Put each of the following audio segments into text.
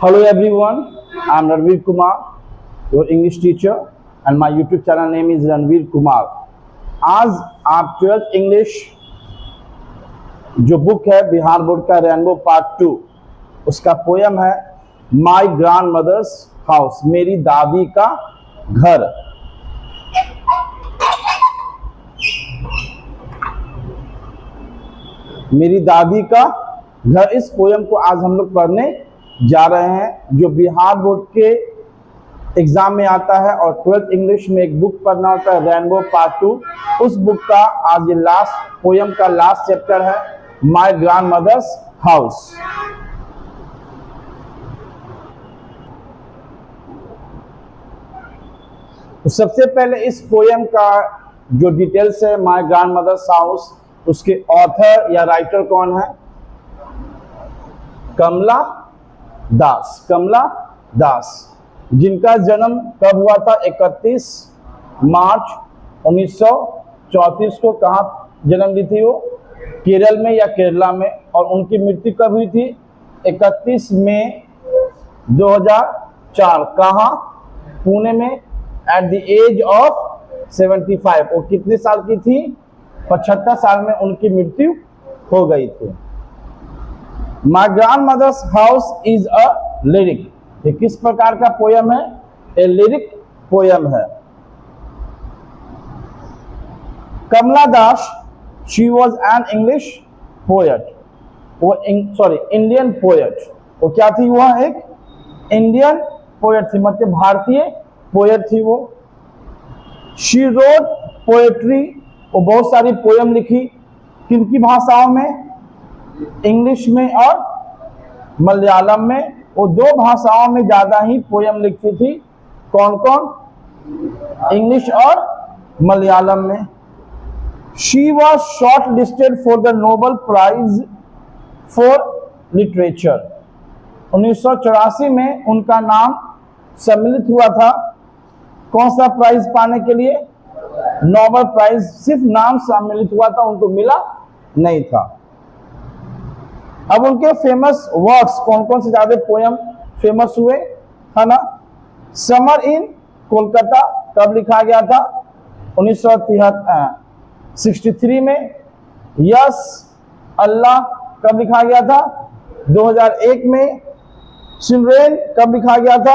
Hello everyone, I am Ranveer Kumar, your English teacher, and my YouTube channel name is Ranveer Kumar. आज आप 12th English जो book है Bihar board का rainbow part 2 उसका poem है my grand mother's house, मेरी दादी का घर। मेरी दादी का घर, इस पोयम को आज हम लोग पढ़ने जा रहे हैं जो बिहार बोर्ड के एग्जाम में आता है और 12th इंग्लिश में एक बुक पढ़ना होता है रेनबो पार्ट 2। उस बुक का आज ये लास्ट पोयम का लास्ट चैप्टर है माय ग्रैंड मदर्स हाउस। तो सबसे पहले इस पोयम का जो डिटेल्स है माय ग्रैंड मदर्स हाउस, उसके ऑथर या राइटर कौन है? कमला दास। कमला दास जिनका जन्म कब हुआ था? 31 मार्च 1934 को। कहाँ जन्म ली थी वो? केरल में या केरला में। और उनकी मृत्यु कब हुई थी? 31 मई 2004। कहाँ? पुणे में, एट द एज ऑफ 75। वो कितने साल की थी? 75 साल में उनकी मृत्यु हो गई थी। My grandmother's house is a lyric. ये किस प्रकार का पोयम है? ए लिरिक पोयम है। Kamala Das, she was an English poet. वो इंडियन पोएट। वो क्या थी? वह एक इंडियन पोएट थी, मतलब भारतीय पोएट थी वो। शी रोट पोएट्री, वो बहुत सारी पोयम लिखी। किन की भाषाओं में? इंग्लिश में और मलयालम में। वो दो भाषाओं में ज्यादा ही पोयम लिखती थी। कौन कौन? इंग्लिश और मलयालम में। She was shortlisted for the Nobel Prize for literature. 1984 में उनका नाम सम्मिलित हुआ था। कौन सा प्राइज पाने के लिए? Nobel Prize. सिर्फ नाम सम्मिलित हुआ था, उनको मिला नहीं था। अब उनके फेमस वर्क्स कौन कौन से ज्यादा पोयम फेमस हुए है ना? समर इन कोलकाता कब लिखा गया था? 1963 में। यस अल्लाह कब लिखा गया था? 2001 में। चिल्ड्रेन कब लिखा गया था?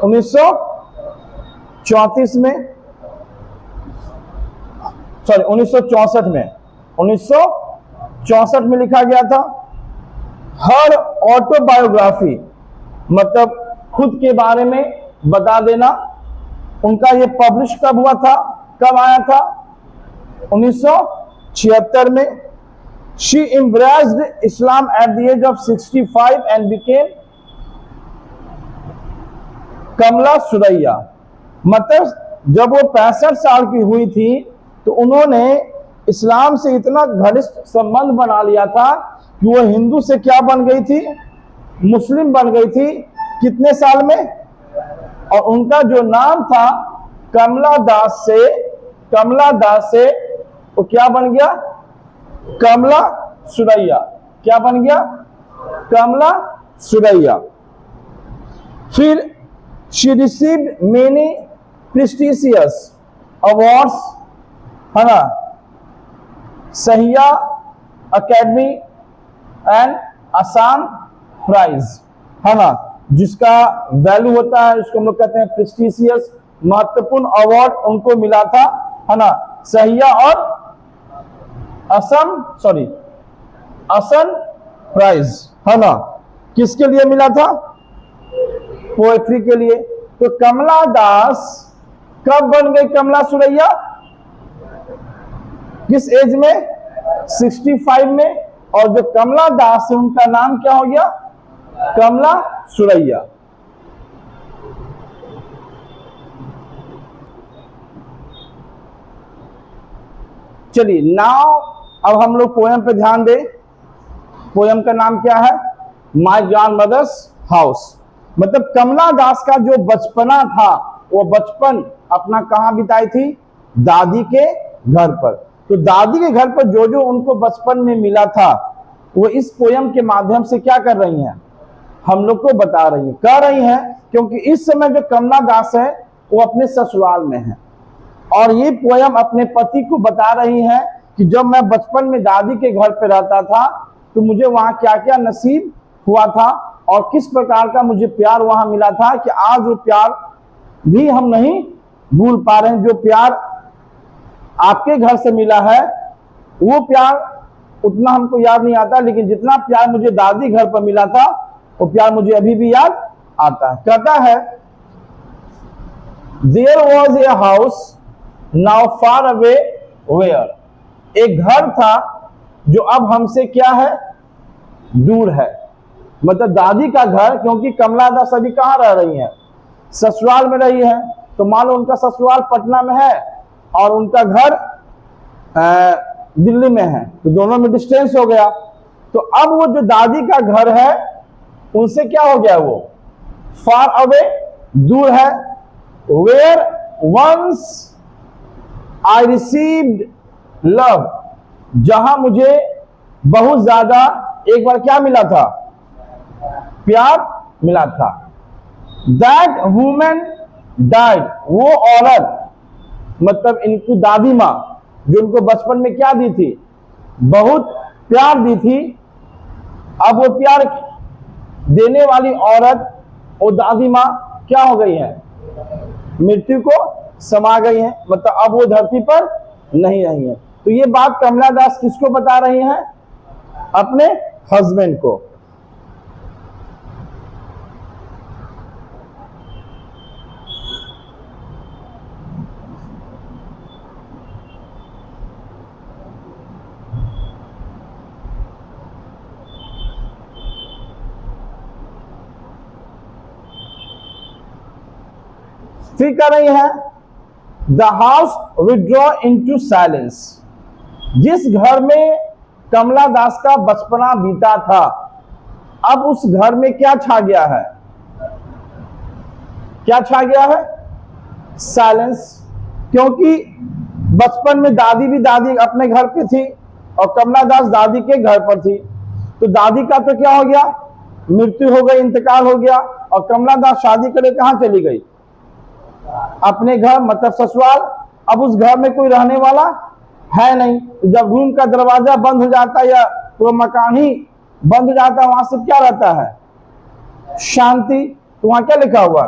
1934 में, सॉरी 1964 में। 1964 में लिखा गया था। हर ऑटोबायोग्राफी, मतलब खुद के बारे में बता देना, उनका ये पब्लिश कब हुआ था? कब आया था? 1976 में। She embraced Islam at the age of 65 and became Kamala Suraiya. मतलब जब वो 65 साल की हुई थी तो उन्होंने इस्लाम से इतना घनिष्ठ संबंध बना लिया था कि वो हिंदू से क्या बन गई थी? मुस्लिम बन गई थी। कितने साल में? और उनका जो नाम था कमला दास से वो क्या बन गया? कमला सुरैया। क्या बन गया? कमला सुरैया। फिर she received many prestigious awards, है ना? सहिया अकेडमी एंड आसाम प्राइज, है ना? जिसका वैल्यू होता है, उसको हम लोग कहते हैं प्रेस्टिजियस, महत्वपूर्ण अवार्ड उनको मिला था, है ना? सहिया और असम प्राइज, है ना? किसके लिए मिला था? पोएट्री के लिए। तो कमला दास कब बन गई कमला सुरैया? किस एज में? 65 में। और जो कमला दास है उनका नाम क्या हो गया? कमला सुरैया। चलिए नाउ अब हम लोग पोयम पे ध्यान दें। पोयम का नाम क्या है? My grandmother's house. मतलब कमला दास का जो बचपना था वो बचपन अपना कहाँ बिताई थी? दादी के घर पर। तो दादी के घर पर जो जो उनको बचपन में मिला था वो इस पोयम के माध्यम से क्या कर रही हैं? हम लोग को बता रही है, कह रही है, क्योंकि इस समय जो कमला दास है वो अपने ससुराल में है और ये पोयम अपने पति को बता रही है कि जब मैं बचपन में दादी के घर पे रहता था तो मुझे वहां क्या क्या नसीब हुआ था और किस प्रकार का मुझे प्यार वहां मिला था कि आज वो प्यार भी हम नहीं भूल पा रहे हैं। जो प्यार आपके घर से मिला है वो प्यार उतना हमको याद नहीं आता, लेकिन जितना प्यार मुझे दादी घर पर मिला था वो प्यार मुझे अभी भी याद आता है। कहता है, there was a house now far away where, एक घर था जो अब हमसे क्या है, दूर है। मतलब दादी का घर, क्योंकि कमला दास अभी कहाँ रह रही है, ससुराल में रही है, तो मान लो उनका ससुराल पटना में है और उनका घर दिल्ली में है, तो दोनों में डिस्टेंस हो गया। तो अब वो जो दादी का घर है उनसे क्या हो गया, वो फार अवे, दूर है। Where once I received love, जहां मुझे बहुत ज्यादा एक बार क्या मिला था, प्यार मिला था। दैट वुमेन डाइड, वो औरत, मतलब इनकी दादी माँ जो उनको बचपन में क्या दी थी, बहुत प्यार दी थी। अब वो प्यार देने वाली औरत, वो दादी माँ क्या हो गई है, मृत्यु को समा गई है, मतलब अब वो धरती पर नहीं रही है। तो ये बात कमला दास किसको बता रही हैं, अपने हस्बैंड को। फिर कर रही है, the house withdraw into silence, जिस घर में कमला दास का बचपना बीता था अब उस घर में क्या छा गया है, क्या छा गया है, साइलेंस। क्योंकि बचपन में दादी अपने घर पे थी और कमला दास दादी के घर पर थी, तो दादी का तो क्या हो गया, मृत्यु हो गई, इंतकाल हो गया, और कमला दास शादी करके कहां चली गई, अपने घर, मतलब ससुराल। अब उस घर में कोई रहने वाला है नहीं, तो जब रूम का दरवाजा बंद हो जाता है या वो मकान ही बंद हो जाता है, वहां से क्या रहता है, शांति। तो वहां क्या लिखा हुआ,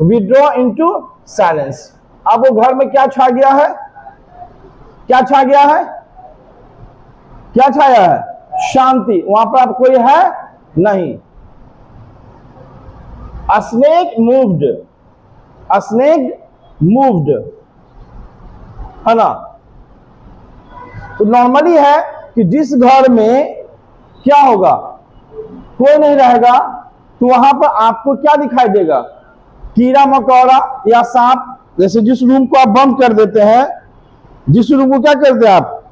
विड्रॉ इनटू साइलेंस। अब वो घर में क्या छा गया है, क्या छा गया है, क्या छाया है, शांति। वहां पर अब कोई है नहीं। A snake moved, है ना। तो नॉर्मली है कि जिस घर में क्या होगा, कोई नहीं रहेगा, तो वहां पर आपको क्या दिखाई देगा, कीड़ा मकोड़ा या सांप। जैसे जिस रूम को आप बंद कर देते हैं, जिस रूम को क्या करते हैं आप,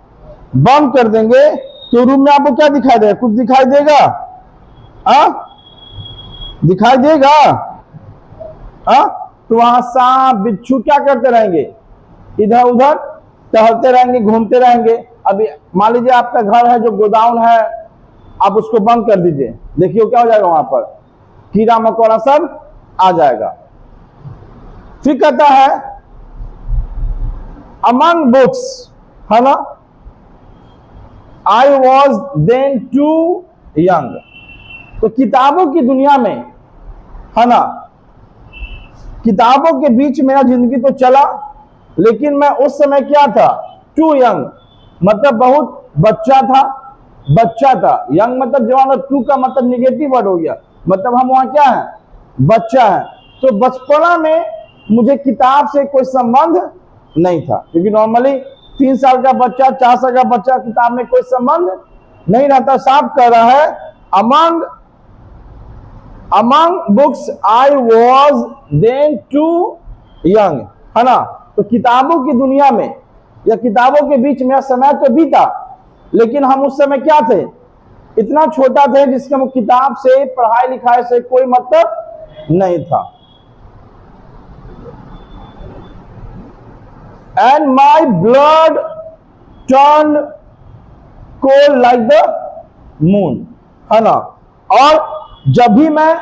बंद कर देंगे, तो रूम में आपको क्या दिखाई देगा, कुछ दिखाई देगा, दिखाई देगा, तो वहां सांप बिच्छू क्या करते रहेंगे, इधर उधर टहलते रहेंगे, घूमते रहेंगे। अभी मान लीजिए आपका घर है जो गोदाउन है, आप उसको बंद कर दीजिए, देखिए क्या हो जाएगा, वहां पर कीड़ा मकोड़ा सब आ जाएगा। फिर कहता है, अमंग बुक्स, है ना, I was then too young, तो किताबों की दुनिया में, है ना, किताबों के बीच मेरा जिंदगी तो चला, लेकिन मैं उस समय क्या था, टू यंग, मतलब बहुत बच्चा था, यंग मतलब जवान, और टू का मतलब निगेटिव वर्ड हो गया, मतलब हम वहां क्या है, बच्चा है। तो बचपना में मुझे किताब से कोई संबंध नहीं था, क्योंकि नॉर्मली 3 साल का बच्चा, 4 साल का बच्चा, किताब में कोई संबंध नहीं रहता। साफ कह रहा है, among books I was then too young, है ना। तो किताबों की दुनिया में या किताबों के बीच मेरा समय तो बीता, लेकिन हम उस समय क्या थे, इतना छोटा थे जिसके हम किताब से, पढ़ाई लिखाई से कोई मतलब नहीं था। And my blood turned cold like the moon, है ना। और जब भी मैं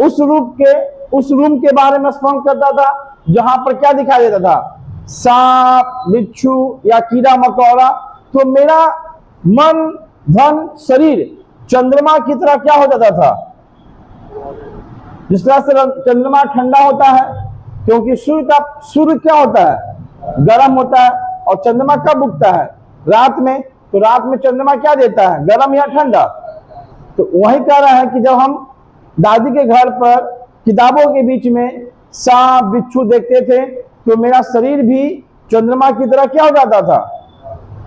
उस रूम के बारे में स्मरण करता था जहां पर क्या दिखाई देता था, सांप, बिच्छू या कीड़ा मकोड़ा। तो मेरा मन, धन, शरीर चंद्रमा की तरह क्या हो जाता था। जिस तरह से चंद्रमा ठंडा होता है, क्योंकि सूर्य क्या होता है, गर्म होता है, और चंद्रमा कब उगता है, रात में। तो रात में चंद्रमा क्या देता है, गर्म या ठंडा। तो वही कह रहा है कि जब हम दादी के घर पर किताबों के बीच में सांप, बिच्छू देखते थे, तो मेरा शरीर भी चंद्रमा की तरह क्या हो जाता था,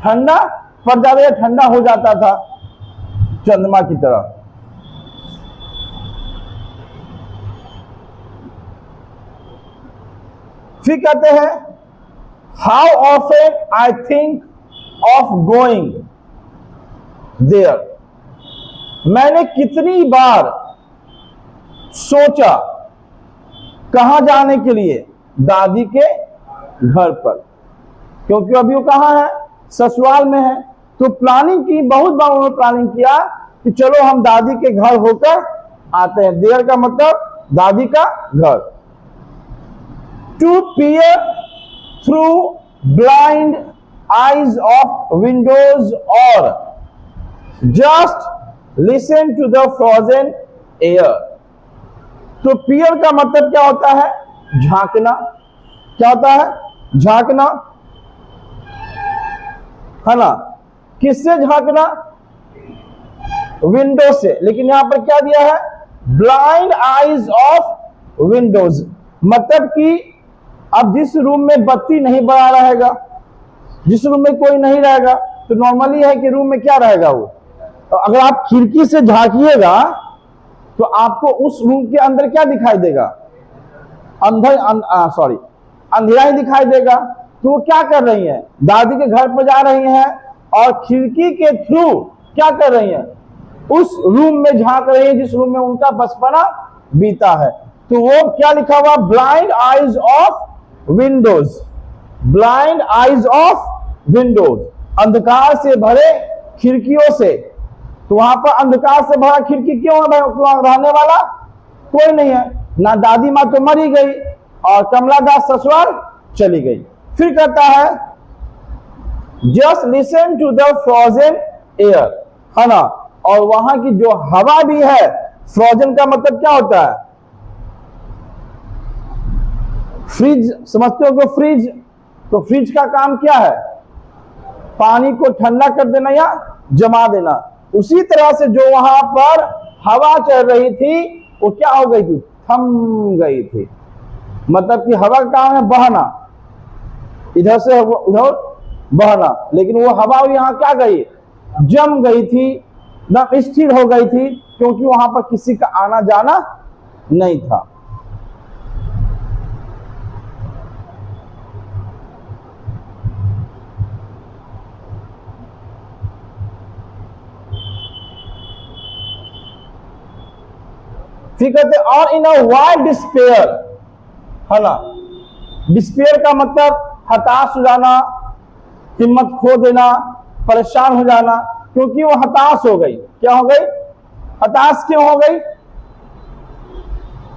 ठंडा पड़ जाता था, ठंडा हो जाता था चंद्रमा की तरह। फिर कहते हैं, how often I think of going there. मैंने कितनी बार सोचा कहां जाने के लिए, दादी के घर पर, क्योंकि अभी वो कहां है, ससुराल में है। तो प्लानिंग की, बहुत बार उन्होंने प्लानिंग किया कि चलो हम दादी के घर होकर आते हैं। देयर का मतलब दादी का घर। To peer through blind eyes of windows or just listen to the frozen air। तो peer का मतलब क्या होता है, झांकना। क्या होता है, झांकना, है ना। किससे झांकना, विंडो से। लेकिन यहां पर क्या दिया है, ब्लाइंड आईज ऑफ विंडोज, मतलब कि अब जिस रूम में बत्ती नहीं बना रहेगा, जिस रूम में कोई नहीं रहेगा, तो नॉर्मली है कि रूम में क्या रहेगा वो। तो अगर आप खिड़की से झांकिएगा तो आपको उस रूम के अंदर क्या दिखाई देगा, अंधेरा ही दिखाई देगा। तो वो क्या कर रही हैं, दादी के घर पर जा रही हैं और खिड़की के थ्रू क्या कर रही हैं, उस रूम में झांक रही है जिस रूम में उनका बचपना बीता है। तो वो क्या लिखा हुआ, blind eyes of Windows, blind eyes of Windows, अंधकार से भरे खिड़कियों से। तो वहां पर अंधकार से भरा खिड़की क्यों है भाई, वहां रहने वाला कोई नहीं है ना, दादी माँ तो मरी गई और कमला दास ससुराल चली गई। फिर कहता है, just listen to the frozen air, है ना। और वहां की जो हवा भी है, फ्रोजन का मतलब क्या होता है, फ्रिज, समझते हो कि फ्रिज, तो फ्रिज का काम क्या है, पानी को ठंडा कर देना या जमा देना। उसी तरह से जो वहां पर हवा चल रही थी वो क्या हो गई थी, थम गई थी। मतलब कि हवा का काम है बहना, इधर से उधर बहना, लेकिन वो हवा यहां क्या गई, जम गई थी, न स्थिर हो गई थी, क्योंकि वहां पर किसी का आना जाना नहीं था। फिर कहते और इन अ वाइल्ड डिस्पेयर, है ना। डिस्पेयर का मतलब हताश हो जाना, हिम्मत खो देना, परेशान हो जाना, क्योंकि वो हताश हो गई। क्या हो गई, हताश क्यों हो गई,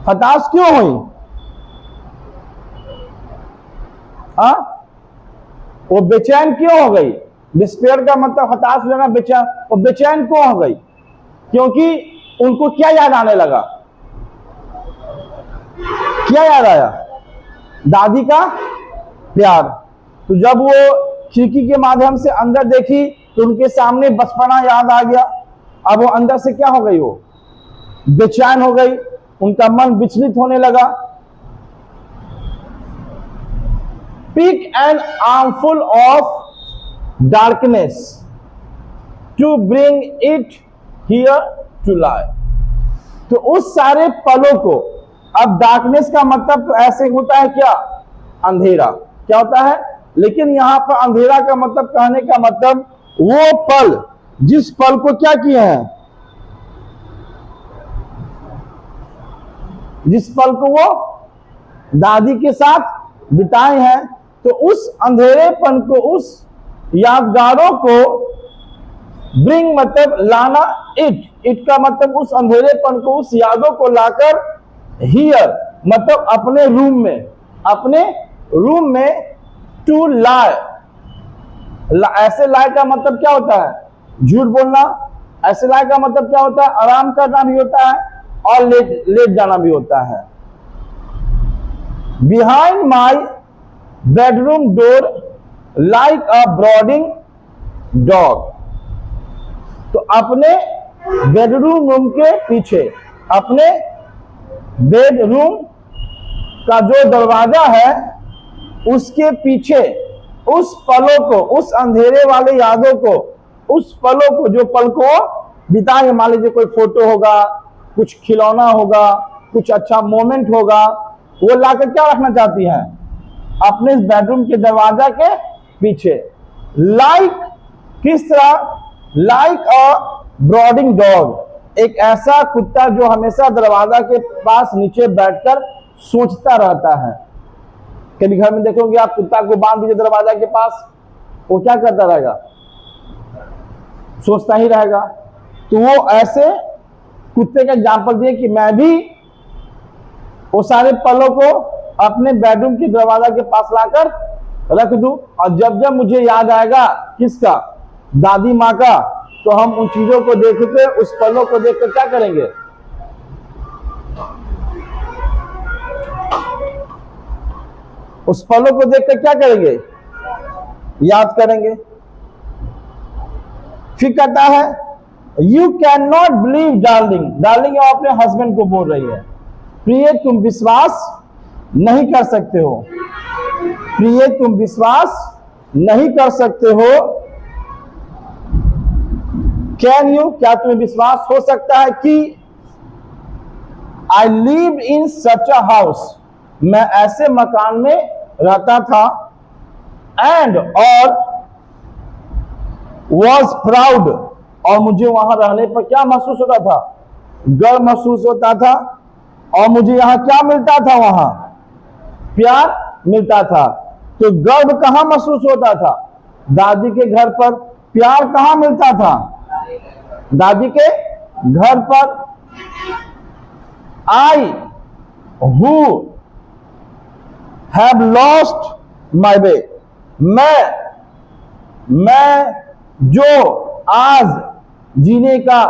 हताश क्यों हुई, हाँ, वो बेचैन क्यों हो गई। डिस्पेयर का मतलब हताश हो जाना, बेचैन। वो बेचैन क्यों हो गई, क्योंकि उनको क्या याद आने लगा, क्या याद आया, दादी का प्यार। तो जब वो खिड़की के माध्यम से अंदर देखी तो उनके सामने बचपना याद आ गया। अब वो अंदर से क्या हो गई, वो बेचैन हो गई, उनका मन विचलित होने लगा। Pick an armful of darkness to bring it here to life. तो उस सारे पलों को, अब डार्कनेस का मतलब तो ऐसे होता है क्या, अंधेरा, क्या होता है, लेकिन यहां पर अंधेरा का मतलब, कहने का मतलब वो पल, जिस पल को क्या किए हैं, जिस पल को वो दादी के साथ बिताए हैं। तो उस अंधेरेपन को, उस यादगारों को, ब्रिंग मतलब लाना, इट का मतलब उस अंधेरेपन को, उस यादों को लाकर हियर मतलब अपने रूम में, अपने रूम में। टू लाई, ऐसे लाई का मतलब क्या होता है? झूठ बोलना। ऐसे लाई का मतलब क्या होता है? आराम करना भी होता है और लेट जाना भी होता है। Behind my bedroom door like a brooding dog. तो अपने बेडरूम के पीछे, अपने बेडरूम का जो दरवाजा है उसके पीछे उस पलों को, उस अंधेरे वाले यादों को, उस पलों को, जो पल को बिताए, मान लीजिए कोई फोटो होगा, कुछ खिलौना होगा, कुछ अच्छा मोमेंट होगा, वो लाकर क्या रखना चाहती है? अपने बेडरूम के दरवाजा के पीछे। लाइक, किस तरह? लाइक अ ब्रॉडिंग डॉग, एक ऐसा कुत्ता जो हमेशा दरवाजा के पास नीचे बैठकर सोचता रहता है। कभी घर में देखोगे आप, कुत्ता को बांध दीजिए दरवाजा के पास, वो क्या करता रहेगा? सोचता ही रहेगा। तो वो ऐसे कुत्ते का एग्जाम्पल दिए कि मैं भी वो सारे पलों को अपने बेडरूम के दरवाजा के पास लाकर रख दूं, और जब जब मुझे याद आएगा किसका? दादी माँ का, तो हम उन चीजों को देख के, उस पलों को देखकर क्या करेंगे? उस पलों को देखकर क्या करेंगे? याद करेंगे। फिर कहता है you can not believe darling, darling वो अपने हस्बैंड को बोल रही है, प्रिय तुम विश्वास नहीं कर सकते हो, प्रिय तुम विश्वास नहीं कर सकते हो। कैन यू, क्या तुम्हें विश्वास हो सकता है कि I live in such a house, मैं ऐसे मकान में रहता था, एंड और वॉज प्राउड, और मुझे वहां रहने पर क्या महसूस होता था? गर्व महसूस होता था। और मुझे यहां क्या मिलता था? वहां प्यार मिलता था। तो गर्व कहां महसूस होता था? दादी के घर पर। प्यार कहां मिलता था? दादी के घर पर। I who have lost my way, मैं जो आज जीने का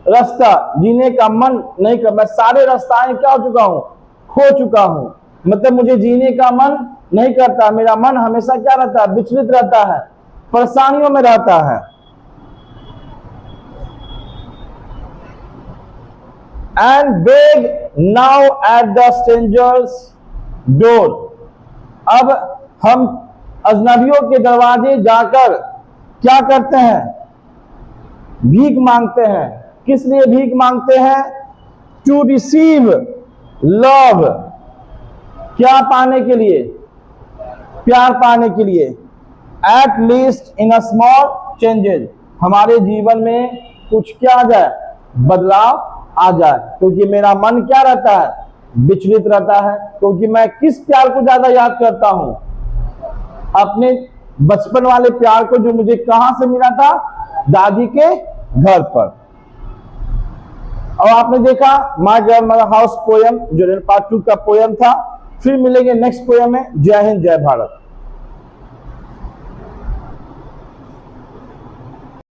रास्ता, जीने का मन नहीं कर, मैं सारे रास्ताएं क्या हो चुका हूं? खो चुका हूं। मतलब मुझे जीने का मन नहीं करता, मेरा मन हमेशा क्या रहता है? विचलित रहता है, परेशानियों में रहता है। And beg now at the strangers door, अब हम अजनबियों के दरवाजे जाकर क्या करते हैं? भीख मांगते हैं। किस लिए भीख मांगते हैं? टू रिसीव लव, क्या पाने के लिए? प्यार पाने के लिए। At least in a small changes, हमारे जीवन में कुछ क्या आ जाए? बदलाव आ जाए। क्योंकि मेरा मन क्या रहता है? विचलित रहता है। क्योंकि मैं किस प्यार को ज्यादा याद करता हूं? अपने बचपन वाले प्यार को, जो मुझे कहां से मिला था? दादी के घर पर। और आपने देखा माय ग्रैंडमदर हाउस पोयम, जो पार्ट 2 का पोयम था। फिर मिलेंगे नेक्स्ट पोयम में। जय हिंद, जय भारत।